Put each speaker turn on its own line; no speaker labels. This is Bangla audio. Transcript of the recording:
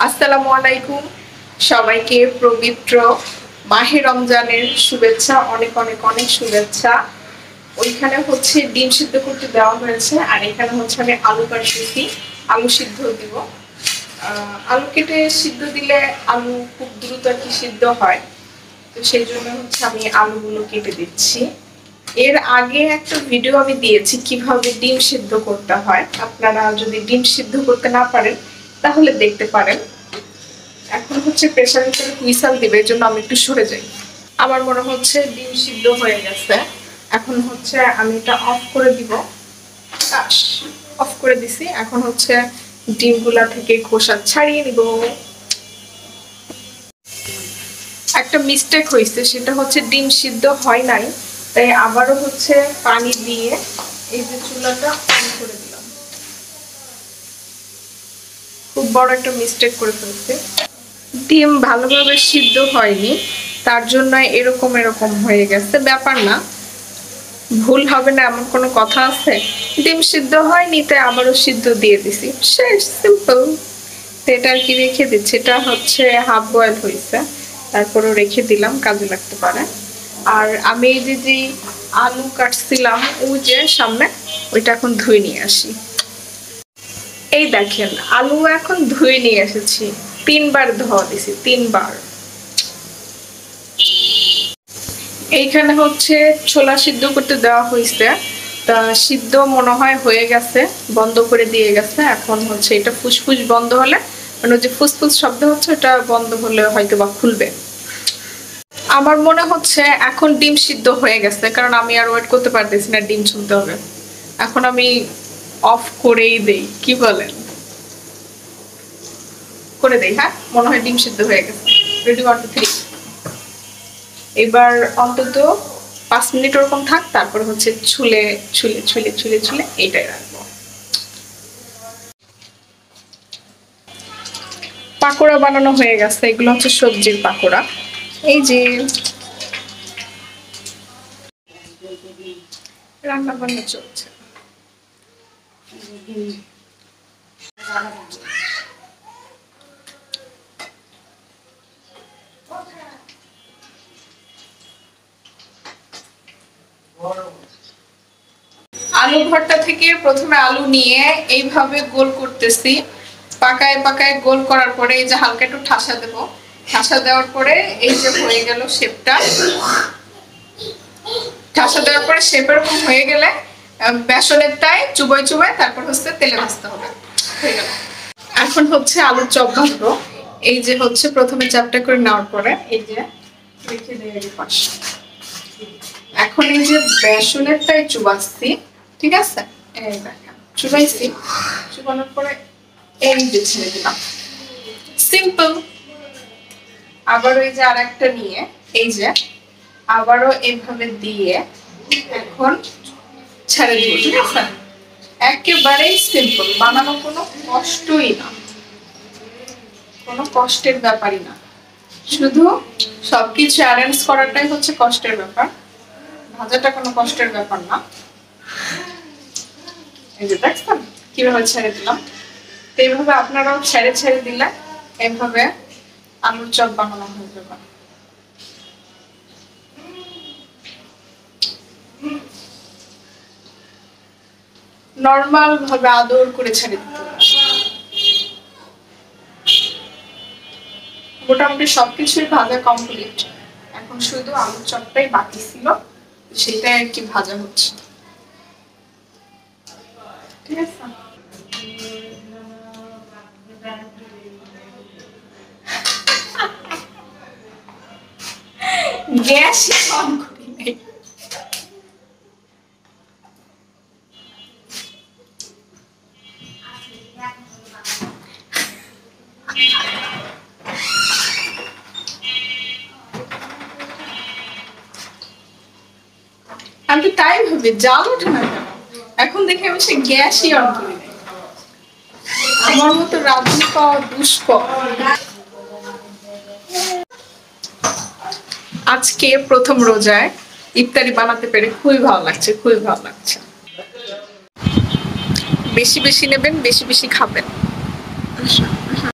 আসসালামু আলাইকুম। সবাইকে পবিত্র মাহে রমজানের শুভেচ্ছা, অনেক অনেক অনেক শুভেচ্ছা। ওইখানে হচ্ছে ডিম সিদ্ধ করতে দেওয়া হয়েছে, আর এখানে হচ্ছে আমি আলু কাটতেছি, আলু সিদ্ধ দিব। আলু কেটে সিদ্ধ দিলে আলু খুব দ্রুত আর কি সিদ্ধ হয়, তো সেই জন্য হচ্ছে আমি আলুগুলো কেটে দিচ্ছি। এর আগে একটা ভিডিও আমি দিয়েছি কিভাবে ডিম সিদ্ধ করতে হয়, আপনারা যদি ডিম সিদ্ধ করতে না পারেন তাহলে দেখতে পারেন। এখন হচ্ছে প্রেসার কুকারে হুইসেল দিবে, এর জন্য আমি একটু সরে যাই। আমার মনে হচ্ছে ডিম সিদ্ধ হয়ে গেছে। এখন হচ্ছে আমি এটা অফ করে দিব। অফ করে দিছি। এখন হচ্ছে ডিমগুলা থেকে খোসা ছাড়িয়ে নিব। একটা মিস্টেক হয়েছে, সেটা হচ্ছে ডিম সিদ্ধ হয় নাই, তাই আবারও হচ্ছে পানি দিয়ে এই যে চুলাটা অন করে দিলাম। খুব বড় একটা মিস্টেক করে ফেলছে। ডিম ভালোভাবে সিদ্ধ হয়নি, তার জন্য এরকম এরকম হয়ে গেছে। ব্যাপার না, ভুল হবে না এমন কোনো কথা আছে? ডিম সিদ্ধ হয়নি তাই আবারও সিদ্ধ দিয়ে দিছি, শেষ, সিম্পল। এটা আর কি রেখে দিচ্ছি, এটা হচ্ছে হাফ বয়েল হয়েছে, তারপরেও রেখে দিলাম, কাজে লাগতে পারে। আর আমি এই যে আলু কাটছিলাম ওই যে সামনে, ওইটা এখন ধুয়ে নিয়ে আসি। এই দেখেন আলু এখন ধুয়ে নিয়ে এসেছি, 3 বার ধোয়া দিছি, 3 বার। এইখানে হচ্ছে ছোলা সিদ্ধ করতে দেওয়া হয়েছে, তা সিদ্ধ মনে হয় হয়ে গেছে, বন্ধ করে দিয়ে গেছে। এখন হচ্ছে এটা ফুসফুস বন্ধ হলে, মানে যে ফুসফুস শব্দ হচ্ছে ওটা বন্ধ হলে হয়তো বা খুলবে। আমার মনে হচ্ছে এখন ডিম সিদ্ধ হয়ে গেছে, কারণ আমি আর ওয়েট করতে পারতেছি না, ডিম ছুলতে হবে। এখন আমি অফ করেই দেই, কি বলেন? করে দেই, হ্যাঁ, মনে হয় ডিম সিদ্ধ হয়ে গেছে। রেডি, 1 2 3। এবার অন্তত 5 মিনিট ওরকম থাক, তারপর হচ্ছে ছুলে ছুলে ছুলে ছুলে ছুলে এইটাই রাখবো। পাকোড়া বানানো হয়ে গেছে, এগুলো হচ্ছে সবজির পাকোড়া। এই যে রান্না বান্না চলছে। আলু ভর্তা থেকে প্রথমে আলু নিয়ে এইভাবে গোল করতেছি, পাকায় পাকায় গোল করার পরে এই যে হালকা একটু ঠাসা দেব, ঠাসা দেওয়ার পরে এই যে হয়ে গেল শেপটা। ঠাসা দেওয়ার পরে শেপ এরকম হয়ে গেলে বেসনেরটাই চুবাই চুবাই তারপর হচ্ছে তেলে ভাজতে হবে, হয়ে গেল। এখন হচ্ছে আলুর চপ ভাজবো। এই যে হচ্ছে প্রথমে চাপটা করে নেওয়ার পরে এই যে রেখে দেয় পাশে। এখন এই যে বেসনেরটাই চুবাচ্ছি, ঠিক আছে? এই দেখেন চুবাইছি, চুবানোর পরে এই যে ছেড়ে দিলাম, সিম্পল। আবার ওই যে আরেকটা নিয়ে এই যে আবারও এইভাবে দিয়ে এখন ছেড়ে দিব, ঠিক আছে? একেবারেই সিম্পল, বানানো কোনো কষ্টই না, কোনো কষ্টের ব্যাপারই না। শুধু সবকিছু অ্যারেঞ্জ করাটাই হচ্ছে কষ্টের ব্যাপার, ভাজাটা কোনো কষ্টের ব্যাপার না। এই যে দেখছেন কিভাবে ছেড়ে দিলাম, এইভাবে আপনারাও ছেড়ে ছেড়ে দিলে এইভাবে আলুর চপ বানানো হয়ে যাবে। নরমাল ভাবে আদর করে ছেড়ে দিতে হবে। মোটামুটি সবকিছুই ভাজা কমপ্লিট, এখন শুধু আলুর চপটাই বাকি ছিল, সেটাই আর কি ভাজা হচ্ছে, ঠিক আছে? গ্যাস অন করি নাই। আমি তো তাই ভাবি জাল ওঠে না কেন, এখন দেখে আমি সে গ্যাসই অন করি নাই। আমার মতো রাঁধুনি পাওয়া দুষ্কর। আজকে প্রথম রোজায় ইফতারি বানাতে পেরে খুবই ভালো লাগছে, খুবই ভালো লাগছে। বেশি বেশি নেবেন, বেশি বেশি খাবেন।